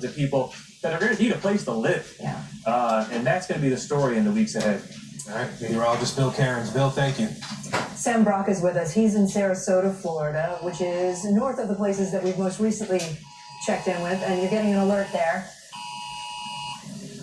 thousands of people that are going to need a place to live. Yeah. And that's going to be the story in the weeks ahead. All right, meteorologist Bill Cairns. Bill, thank you. Sam Brock is with us. He's in Sarasota, Florida, which is north of the places that we've most recently checked in with, and you're getting an alert there.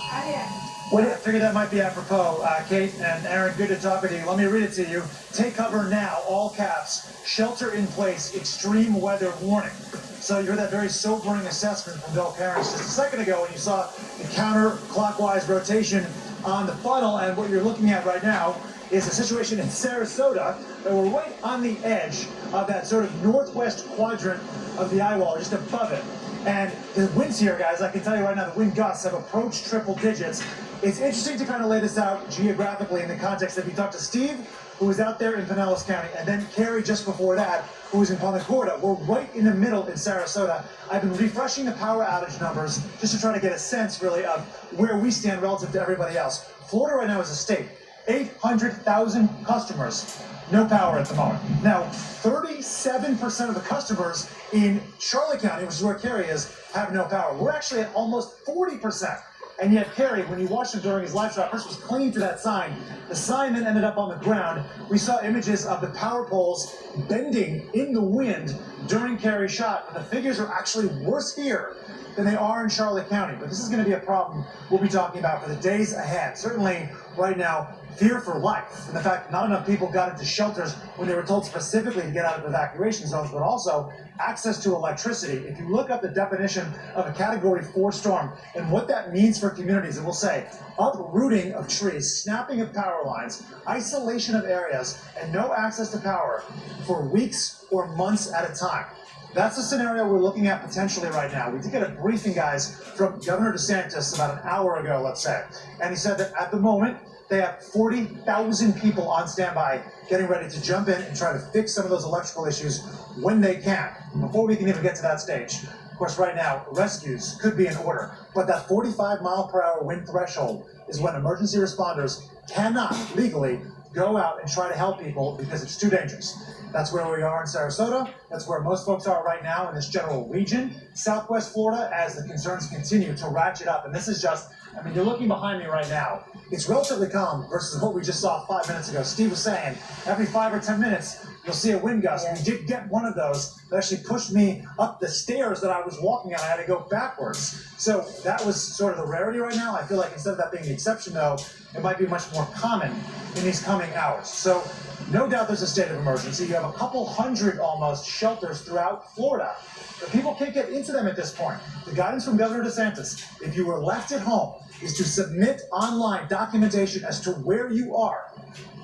I figured that might be apropos, Kate and Aaron, good to talk with you. Let me read it to you. Take cover now, all caps. Shelter in place, extreme weather warning. So you heard that very sobering assessment from Bill Cairns just a second ago when you saw the counterclockwise rotation on the funnel, and what you're looking at right now is a situation in Sarasota that we're right on the edge of that sort of northwest quadrant of the eye wall, just above it. And the winds here, guys, I can tell you right now, the wind gusts have approached triple digits. It's interesting to kind of lay this out geographically in the context that we talked to Steve, who was out there in Pinellas County, and then Carrie just before that, who was in Punta Gorda. We're right in the middle in Sarasota. I've been refreshing the power outage numbers just to try to get a sense, really, of where we stand relative to everybody else. Florida right now is a state. 800,000 customers, no power at the moment. Now, 37% of the customers in Charlotte County, which is where Carrie is, have no power. We're actually at almost 40%. And yet, Carrie, when you watched him during his live shot, first was clinging to that sign. The sign then ended up on the ground. We saw images of the power poles bending in the wind during Carrie's shot. And the figures are actually worse here than they are in Charlotte County. But this is going to be a problem we'll be talking about for the days ahead. Certainly, right now, fear for life, and the fact that not enough people got into shelters when they were told specifically to get out of evacuation zones, but also access to electricity. If you look up the definition of a Category 4 storm and what that means for communities, it will say uprooting of trees, snapping of power lines, isolation of areas, and no access to power for weeks or months at a time. That's the scenario we're looking at potentially right now. We did get a briefing, guys, from Governor DeSantis about an hour ago, let's say, and he said that at the moment, they have 40,000 people on standby getting ready to jump in and try to fix some of those electrical issues when they can, before we can even get to that stage. Of course, right now, rescues could be in order, but that 45-mile-per-hour wind threshold is when emergency responders cannot legally go out and try to help people because it's too dangerous. That's where we are in Sarasota. That's where most folks are right now in this general region, Southwest Florida, as the concerns continue to ratchet up. And this is just, I mean, you're looking behind me right now. It's relatively calm versus what we just saw 5 minutes ago. Steve was saying every 5 or 10 minutes, you'll see a wind gust. We did get one of those that actually pushed me up the stairs that I was walking on. I had to go backwards. So that was sort of the rarity right now. I feel like instead of that being the exception, though, it might be much more common in these coming hours. So no doubt there's a state of emergency. You have a couple hundred almost shelters throughout Florida, but people can't get into them at this point. The guidance from Governor DeSantis, if you were left at home, is to submit online documentation as to where you are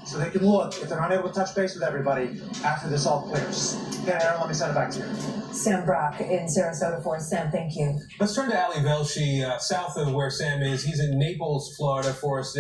so they can look if they're not able to touch base with everybody after this all clears. Okay, Aaron, let me send it back to you. Sam Brock in Sarasota for us. Sam, thank you. Let's turn to Ali Velshi, south of where Sam is. He's in Naples, Florida, for us.